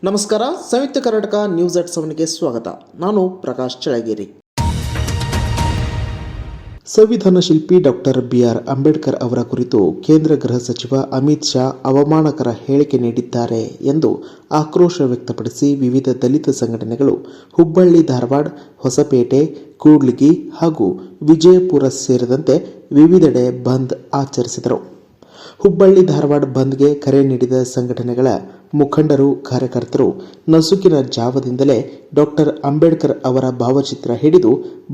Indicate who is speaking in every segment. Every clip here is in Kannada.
Speaker 1: ನಮಸ್ಕಾರ. ಸಂಯುಕ್ತ ಕರ್ನಾಟಕ ನ್ಯೂಸ್ @7ಗೆ ಸ್ವಾಗತ. ನಾನು ಪ್ರಕಾಶ್ ಚಳಗೇರಿ. ಸಂವಿಧಾನ ಶಿಲ್ಪಿ ಡಾಕ್ಟರ್ BR ಅಂಬೇಡ್ಕರ್ ಅವರ ಕುರಿತು ಕೇಂದ್ರ ಗೃಹ ಸಚಿವ ಅಮಿತ್ ಶಾ ಅವಮಾನಕರ ಹೇಳಿಕೆ ನೀಡಿದ್ದಾರೆ ಎಂದು ಆಕ್ರೋಶ ವ್ಯಕ್ತಪಡಿಸಿ ವಿವಿಧ ದಲಿತ ಸಂಘಟನೆಗಳು ಹುಬ್ಬಳ್ಳಿ, ಧಾರವಾಡ, ಹೊಸಪೇಟೆ, ಕೂಡ್ಲಿಗಿ ಹಾಗೂ ವಿಜಯಪುರ ಸೇರಿದಂತೆ ವಿವಿಧೆಡೆ ಬಂದ್ ಆಚರಿಸಿದರು. ಹುಬ್ಬಳ್ಳಿ, ಧಾರವಾಡ ಬಂದ್ಗೆ ಕರೆ ನೀಡಿದ ಸಂಘಟನೆಗಳ ಮುಖಂಡರು, ಕಾರ್ಯಕರ್ತರು ನಸುಕಿನ ಜಾವದಿಂದಲೇ ಡಾಕ್ಟರ್ ಅಂಬೇಡ್ಕರ್ ಅವರ ಭಾವಚಿತ್ರ ಹಿಡಿದು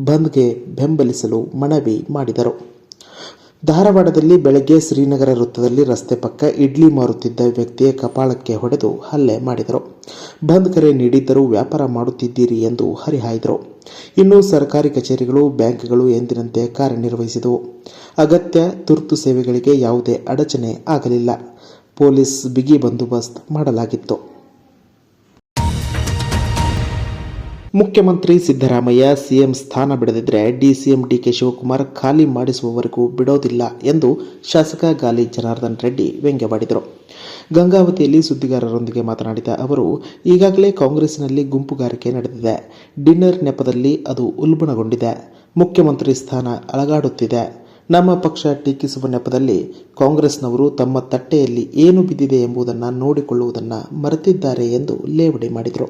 Speaker 1: ಬಂದ್ಗೆ ಬೆಂಬಲಿಸಲು ಮನವಿ ಮಾಡಿದರು. ಧಾರವಾಡದಲ್ಲಿ ಬೆಳಗ್ಗೆ ಶ್ರೀನಗರ ವೃತ್ತದಲ್ಲಿ ರಸ್ತೆ ಪಕ್ಕ ಇಡ್ಲಿ ಮಾರುತ್ತಿದ್ದ ವ್ಯಕ್ತಿಯ ಕಪಾಳಕ್ಕೆ ಹೊಡೆದು ಹಲ್ಲೆ ಮಾಡಿದರು. ಬಂದ್ ಕರೆ ನೀಡಿದ್ದರೂ ವ್ಯಾಪಾರ ಮಾಡುತ್ತಿದ್ದೀರಿ ಎಂದು ಹರಿಹಾಯ್ದರು. ಇನ್ನು ಸರ್ಕಾರಿ ಕಚೇರಿಗಳು, ಬ್ಯಾಂಕ್ಗಳು ಎಂದಿನಂತೆ ಕಾರ್ಯನಿರ್ವಹಿಸಿದವು. ಅಗತ್ಯ ತುರ್ತು ಸೇವೆಗಳಿಗೆ ಯಾವುದೇ ಅಡಚಣೆ ಆಗಲಿಲ್ಲ. ಪೊಲೀಸ್ ಬಿಗಿ ಬಂದೋಬಸ್ತ್ ಮಾಡಲಾಗಿತ್ತು. ಮುಖ್ಯಮಂತ್ರಿ ಸಿದ್ದರಾಮಯ್ಯ ಸಿಎಂ ಸ್ಥಾನ ಬಿಡದಿದ್ದರೆ ಡಿಸಿಎಂ ಡಿಕೆ ಶಿವಕುಮಾರ್ ಖಾಲಿ ಮಾಡಿಸುವವರೆಗೂ ಬಿಡೋದಿಲ್ಲ ಎಂದು ಶಾಸಕ ಗಾಲಿ ಜನಾರ್ದನ್ ರೆಡ್ಡಿ ವ್ಯಂಗ್ಯವಾಡಿದರು. ಗಂಗಾವತಿಯಲ್ಲಿ ಸುದ್ದಿಗಾರರೊಂದಿಗೆ ಮಾತನಾಡಿದ ಅವರು, ಈಗಾಗಲೇ ಕಾಂಗ್ರೆಸ್ನಲ್ಲಿ ಗುಂಪುಗಾರಿಕೆ ನಡೆದಿದೆ. ಡಿನ್ನರ್ ನೆಪದಲ್ಲಿ ಅದು ಉಲ್ಬಣಗೊಂಡಿದೆ. ಮುಖ್ಯಮಂತ್ರಿ ಸ್ಥಾನ ಅಲಗಾಡುತ್ತಿದೆ. ನಮ್ಮ ಪಕ್ಷ ಟೀಕಿಸುವ ನೆಪದಲ್ಲಿ ಕಾಂಗ್ರೆಸ್ನವರು ತಮ್ಮ ತಟ್ಟೆಯಲ್ಲಿ ಏನು ಬಿದ್ದಿದೆ ಎಂಬುದನ್ನು ನೋಡಿಕೊಳ್ಳುವುದನ್ನು ಮರೆತಿದ್ದಾರೆ ಎಂದು ಲೇವಡಿ ಮಾಡಿದರು.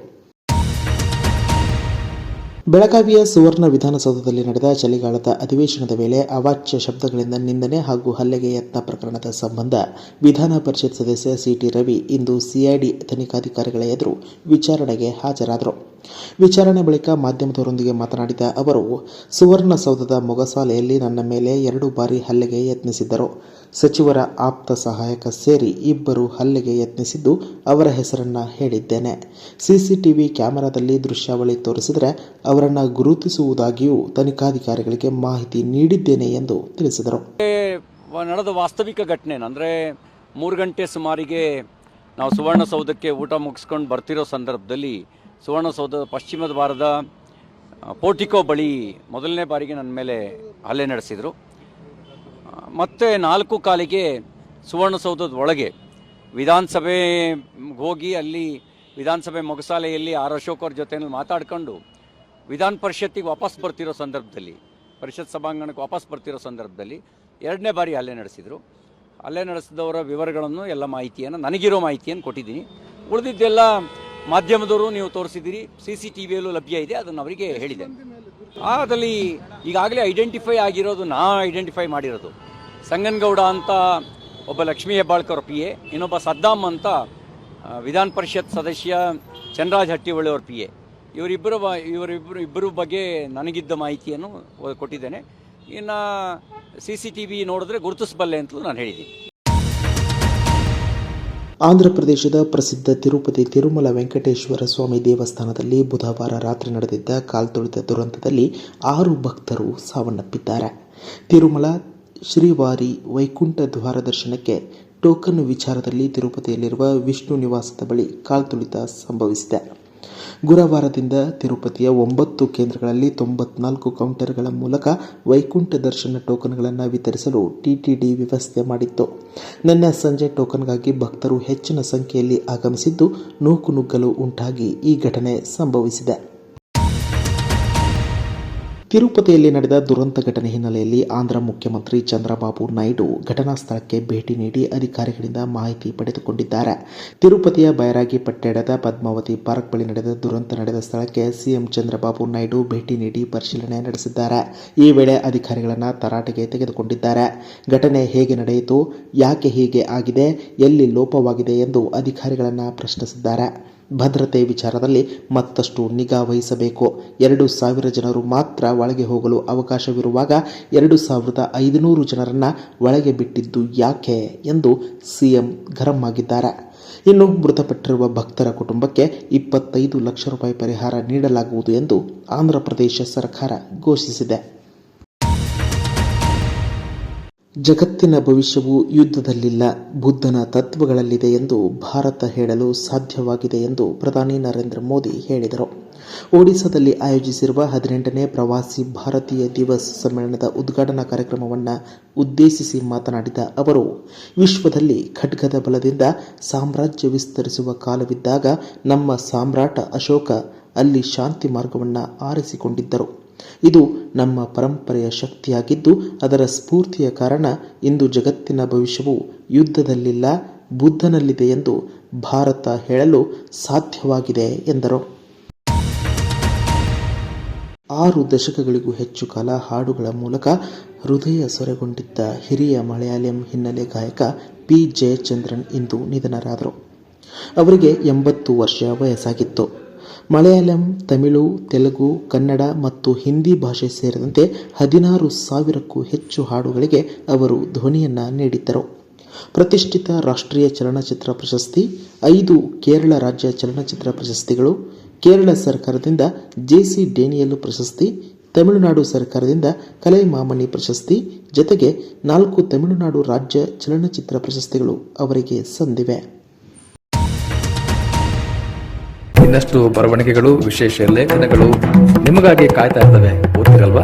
Speaker 1: ಬೆಳಗಾವಿಯ ಸುವರ್ಣ ವಿಧಾನಸೌಧದಲ್ಲಿ ನಡೆದ ಚಳಿಗಾಲದ ಅಧಿವೇಶನದ ವೇಳೆ ಅವಾಚ್ಯ ಶಬ್ದಗಳಿಂದ ನಿಂದನೆ ಹಾಗೂ ಹಲ್ಲೆಗೆ ಯತ್ನ ಪ್ರಕರಣದ ಸಂಬಂಧ ವಿಧಾನ ಪರಿಷತ್ ಸದಸ್ಯ ಸಿಟಿ ರವಿ ಇಂದು ಸಿಐಡಿ ತನಿಖಾಧಿಕಾರಿಗಳ ಎದುರು ವಿಚಾರಣೆಗೆ ಹಾಜರಾದರು. ವಿಚಾರಣೆ ಬಳಿಕ ಮಾಧ್ಯಮದವರೊಂದಿಗೆ ಮಾತನಾಡಿದ ಅವರು, ಸುವರ್ಣಸೌಧದ ಮೊಗಸಾಲೆಯಲ್ಲಿ ನನ್ನ ಮೇಲೆ 2 ಬಾರಿ ಹಲ್ಲೆಗೆ ಯತ್ನಿಸಿದ್ದರು. ಸಚಿವರ ಆಪ್ತ ಸಹಾಯಕ ಸೇರಿ 2 ಹಲ್ಲೆಗೆ ಯತ್ನಿಸಿದ್ದು ಅವರ ಹೆಸರನ್ನ ಹೇಳಿದ್ದೇನೆ. ಸಿಸಿಟಿವಿ ಕ್ಯಾಮೆರಾದಲ್ಲಿ ದೃಶ್ಯಾವಳಿ ತೋರಿಸಿದರೆ ಅವರನ್ನು ಗುರುತಿಸುವುದಾಗಿಯೂ ತನಿಖಾಧಿಕಾರಿಗಳಿಗೆ ಮಾಹಿತಿ ನೀಡಿದ್ದೇನೆ ಎಂದು ತಿಳಿಸಿದರು.
Speaker 2: ನಡೆದ ವಾಸ್ತವಿಕ ಘಟನೆ ಅಂದರೆ 3 ಗಂಟೆ ಸುಮಾರಿಗೆ ನಾವು ಸುವರ್ಣಸೌಧಕ್ಕೆ ಊಟ ಮುಗಿಸ್ಕೊಂಡು ಬರ್ತಿರೋ ಸಂದರ್ಭದಲ್ಲಿ ಸುವರ್ಣಸೌಧದ ಪಶ್ಚಿಮ ದ್ವಾರದ ಪೋರ್ಟಿಕೋ ಬಳಿ ಮೊದಲನೇ ಬಾರಿಗೆ ನನ್ನ ಮೇಲೆ ಹಲ್ಲೆ ನಡೆಸಿದರು. ಮತ್ತು 4:15ಕ್ಕೆ ಸುವರ್ಣಸೌಧದ ಒಳಗೆ ವಿಧಾನಸಭೆ ಹೋಗಿ ಅಲ್ಲಿ ವಿಧಾನಸಭೆ ಮೊಗಸಾಲೆಯಲ್ಲಿ ಅಶೋಕ್ ಅವ್ರ ಜೊತೆಯಲ್ಲಿ ಮಾತಾಡ್ಕೊಂಡು ವಿಧಾನ ಪರಿಷತ್ತಿಗೆ ವಾಪಸ್ ಬರ್ತಿರೋ ಸಂದರ್ಭದಲ್ಲಿ, ಪರಿಷತ್ ಸಭಾಂಗಣಕ್ಕೆ ವಾಪಸ್ ಬರ್ತಿರೋ ಸಂದರ್ಭದಲ್ಲಿ 2ನೇ ಬಾರಿ ಹಲ್ಲೆ ನಡೆಸಿದರು. ಹಲ್ಲೆ ನಡೆಸಿದವರ ವಿವರಗಳನ್ನು ಎಲ್ಲ ಮಾಹಿತಿಯನ್ನು, ನನಗಿರೋ ಮಾಹಿತಿಯನ್ನು ಕೊಟ್ಟಿದ್ದೀನಿ. ಉಳಿದಿದ್ದೆಲ್ಲ ಮಾಧ್ಯಮದವರು ನೀವು ತೋರಿಸಿದ್ದೀರಿ, CCTVಯಲ್ಲೂ ಲಭ್ಯ ಇದೆ, ಅದನ್ನು ಅವರಿಗೆ ಹೇಳಿದೆ. ಅದರಲ್ಲಿ ಈಗಾಗಲೇ ಐಡೆಂಟಿಫೈ ಆಗಿರೋದು, ಐಡೆಂಟಿಫೈ ಮಾಡಿರೋದು ಸಂಗನಗೌಡ ಅಂತ ಒಬ್ಬ ಲಕ್ಷ್ಮೀ ಹೆಬ್ಬಾಳ್ಕರ್ PA, ಇನ್ನೊಬ್ಬ ಸದ್ದಾಮ್ ಅಂತ ವಿಧಾನ ಪರಿಷತ್ ಸದಸ್ಯ ಚಂದ್ರರಾಜ್ ಹಟ್ಟಿಹೊಳಿ ಅವ್ರ PA. ಇವರಿಬ್ಬರು ಬಗ್ಗೆ ನನಗಿದ್ದ ಮಾಹಿತಿಯನ್ನು ಕೊಟ್ಟಿದ್ದೇನೆ. ಇನ್ನು CCTV ನೋಡಿದ್ರೆ ಗುರುತಿಸಬಲ್ಲೆ ಅಂತಲೂ ನಾನು ಹೇಳಿದ್ದೀನಿ.
Speaker 1: ಆಂಧ್ರಪ್ರದೇಶದ ಪ್ರಸಿದ್ಧ ತಿರುಪತಿ ತಿರುಮಲ ವೆಂಕಟೇಶ್ವರ ಸ್ವಾಮಿ ದೇವಸ್ಥಾನದಲ್ಲಿ ಬುಧವಾರ ರಾತ್ರಿ ನಡೆದಿದ್ದ ಕಾಲ್ತುಳಿತ ದುರಂತದಲ್ಲಿ 6 ಭಕ್ತರು ಸಾವನ್ನಪ್ಪಿದ್ದಾರೆ. ತಿರುಮಲ ಶ್ರೀವಾರಿ ವೈಕುಂಠ ದ್ವಾರ ದರ್ಶನಕ್ಕೆ ಟೋಕನ್ ವಿಚಾರದಲ್ಲಿ ತಿರುಪತಿಯಲ್ಲಿರುವ ವಿಷ್ಣು ನಿವಾಸದ ಬಳಿ ಕಾಲ್ತುಳಿತ ಸಂಭವಿಸಿದೆ. ಗುರುವಾರದಿಂದ ತಿರುಪತಿಯ 9 ಕೇಂದ್ರಗಳಲ್ಲಿ 94 ಕೌಂಟರ್ಗಳ ಮೂಲಕ ವೈಕುಂಠ ದರ್ಶನ ಟೋಕನ್ಗಳನ್ನು ವಿತರಿಸಲು TTD ವ್ಯವಸ್ಥೆ ಮಾಡಿತ್ತು. ನಿನ್ನೆ ಸಂಜೆ ಟೋಕನ್ಗಾಗಿ ಭಕ್ತರು ಹೆಚ್ಚಿನ ಸಂಖ್ಯೆಯಲ್ಲಿ ಆಗಮಿಸಿದ್ದು ನೂಕುನುಗ್ಗಲು ಉಂಟಾಗಿ ಈ ಘಟನೆ ಸಂಭವಿಸಿದೆ. ತಿರುಪತಿಯಲ್ಲಿ ನಡೆದ ದುರಂತ ಘಟನೆ ಹಿನ್ನೆಲೆಯಲ್ಲಿ ಆಂಧ್ರ ಮುಖ್ಯಮಂತ್ರಿ ಚಂದ್ರಬಾಬು ನಾಯ್ಡು ಘಟನಾ ಸ್ಥಳಕ್ಕೆ ಭೇಟಿ ನೀಡಿ ಅಧಿಕಾರಿಗಳಿಂದ ಮಾಹಿತಿ ಪಡೆದುಕೊಂಡಿದ್ದಾರೆ. ತಿರುಪತಿಯ ಬೈರಾಗಿ ಪಟ್ಟಣದ ಪದ್ಮಾವತಿ ಪಾರ್ಕ್ ಬಳಿ ನಡೆದ ದುರಂತ ನಡೆದ ಸ್ಥಳಕ್ಕೆ ಸಿಎಂ ಚಂದ್ರಬಾಬು ನಾಯ್ಡು ಭೇಟಿ ನೀಡಿ ಪರಿಶೀಲನೆ ನಡೆಸಿದ್ದಾರೆ. ಈ ವೇಳೆ ಅಧಿಕಾರಿಗಳನ್ನು ತರಾಟೆಗೆ ತೆಗೆದುಕೊಂಡಿದ್ದಾರೆ. ಘಟನೆ ಹೇಗೆ ನಡೆಯಿತು, ಯಾಕೆ ಹೀಗೆ ಆಗಿದೆ, ಎಲ್ಲಿ ಲೋಪವಾಗಿದೆ ಎಂದು ಅಧಿಕಾರಿಗಳನ್ನು ಪ್ರಶ್ನಿಸಿದ್ದಾರೆ. ಭದ್ರತೆ ವಿಚಾರದಲ್ಲಿ ಮತ್ತಷ್ಟು ನಿಗಾ ವಹಿಸಬೇಕು. 2,000 ಜನರು ಮಾತ್ರ ಒಳಗೆ ಹೋಗಲು ಅವಕಾಶವಿರುವಾಗ 2,500 ಜನರನ್ನು ಒಳಗೆ ಬಿಟ್ಟಿದ್ದು ಯಾಕೆ ಎಂದು ಸಿಎಂ ಗರಂ ಆಗಿದ್ದಾರೆ. ಇನ್ನು ಮೃತಪಟ್ಟಿರುವ ಭಕ್ತರ ಕುಟುಂಬಕ್ಕೆ 25 ಲಕ್ಷ ರೂಪಾಯಿ ಪರಿಹಾರ ನೀಡಲಾಗುವುದು ಎಂದು ಆಂಧ್ರಪ್ರದೇಶ ಸರ್ಕಾರ ಘೋಷಿಸಿದೆ. ಜಗತ್ತಿನ ಭವಿಷ್ಯವು ಯುದ್ಧದಲ್ಲಿಲ್ಲ, ಬುದ್ಧನ ತತ್ವಗಳಲ್ಲಿದೆ ಎಂದು ಭಾರತ ಹೇಳಲು ಸಾಧ್ಯವಾಗಿದೆ ಎಂದು ಪ್ರಧಾನಿ ನರೇಂದ್ರ ಮೋದಿ ಹೇಳಿದರು. ಒಡಿಶಾದಲ್ಲಿ ಆಯೋಜಿಸಿರುವ 18ನೇ ಪ್ರವಾಸಿ ಭಾರತೀಯ ದಿವಸ್ ಸಮ್ಮೇಳನದ ಉದ್ಘಾಟನಾ ಕಾರ್ಯಕ್ರಮವನ್ನು ಉದ್ದೇಶಿಸಿ ಮಾತನಾಡಿದ ಅವರು, ವಿಶ್ವದಲ್ಲಿ ಖಡ್ಗದ ಬಲದಿಂದ ಸಾಮ್ರಾಜ್ಯ ವಿಸ್ತರಿಸುವ ಕಾಲವಿದ್ದಾಗ ನಮ್ಮ ಸಾಮ್ರಾಟ ಅಶೋಕ ಅಲ್ಲಿ ಶಾಂತಿ ಮಾರ್ಗವನ್ನು ಆರಿಸಿಕೊಂಡಿದ್ದರು. ಇದು ನಮ್ಮ ಪರಂಪರೆಯ ಶಕ್ತಿಯಾಗಿದ್ದು, ಅದರ ಸ್ಫೂರ್ತಿಯ ಕಾರಣ ಇಂದು ಜಗತ್ತಿನ ಭವಿಷ್ಯವು ಯುದ್ಧದಲ್ಲಿಲ್ಲ, ಬುದ್ಧನಲ್ಲಿದೆ ಎಂದು ಭಾರತ ಹೇಳಲು ಸಾಧ್ಯವಾಗಿದೆ ಎಂದರು. 6 ದಶಕಗಳಿಗೂ ಹೆಚ್ಚು ಕಾಲ ಹಾಡುಗಳ ಮೂಲಕ ಹೃದಯ ಸೊರೆಗೊಂಡಿದ್ದ ಹಿರಿಯ ಮಲಯಾಳಂ ಹಿನ್ನೆಲೆ ಗಾಯಕ ಪಿ. ಜಯಚಂದ್ರನ್ ಇಂದು ನಿಧನರಾದರು. ಅವರಿಗೆ 80 ವರ್ಷ ವಯಸ್ಸಾಗಿತ್ತು. ಮಲಯಾಳಂ, ತಮಿಳು, ತೆಲುಗು, ಕನ್ನಡ ಮತ್ತು ಹಿಂದಿ ಭಾಷೆ ಸೇರಿದಂತೆ 16,000ಕ್ಕೂ ಹೆಚ್ಚು ಹಾಡುಗಳಿಗೆ ಅವರು ಧ್ವನಿಯನ್ನು ನೀಡಿದ್ದರು. ಪ್ರತಿಷ್ಠಿತ ರಾಷ್ಟ್ರೀಯ ಚಲನಚಿತ್ರ ಪ್ರಶಸ್ತಿ, 5 ಕೇರಳ ರಾಜ್ಯ ಚಲನಚಿತ್ರ ಪ್ರಶಸ್ತಿಗಳು, ಕೇರಳ ಸರ್ಕಾರದಿಂದ ಜೆ.ಸಿ. ಡೇನಿಯಲ್ ಪ್ರಶಸ್ತಿ, ತಮಿಳುನಾಡು ಸರ್ಕಾರದಿಂದ ಕಲೈಮಾಮಣಿ ಪ್ರಶಸ್ತಿ ಜೊತೆಗೆ 4 ತಮಿಳುನಾಡು ರಾಜ್ಯ ಚಲನಚಿತ್ರ ಪ್ರಶಸ್ತಿಗಳು ಅವರಿಗೆ ಸಂದಿವೆ.
Speaker 3: ಇನ್ನಷ್ಟು ಬರವಣಿಗೆಗಳು, ವಿಶೇಷ ಲೇಖನಗಳು ನಿಮಗಾಗಿ ಕಾಯ್ತಾ ಇರ್ತವೆ. ಓದ್ತಿರಲ್ವಾ?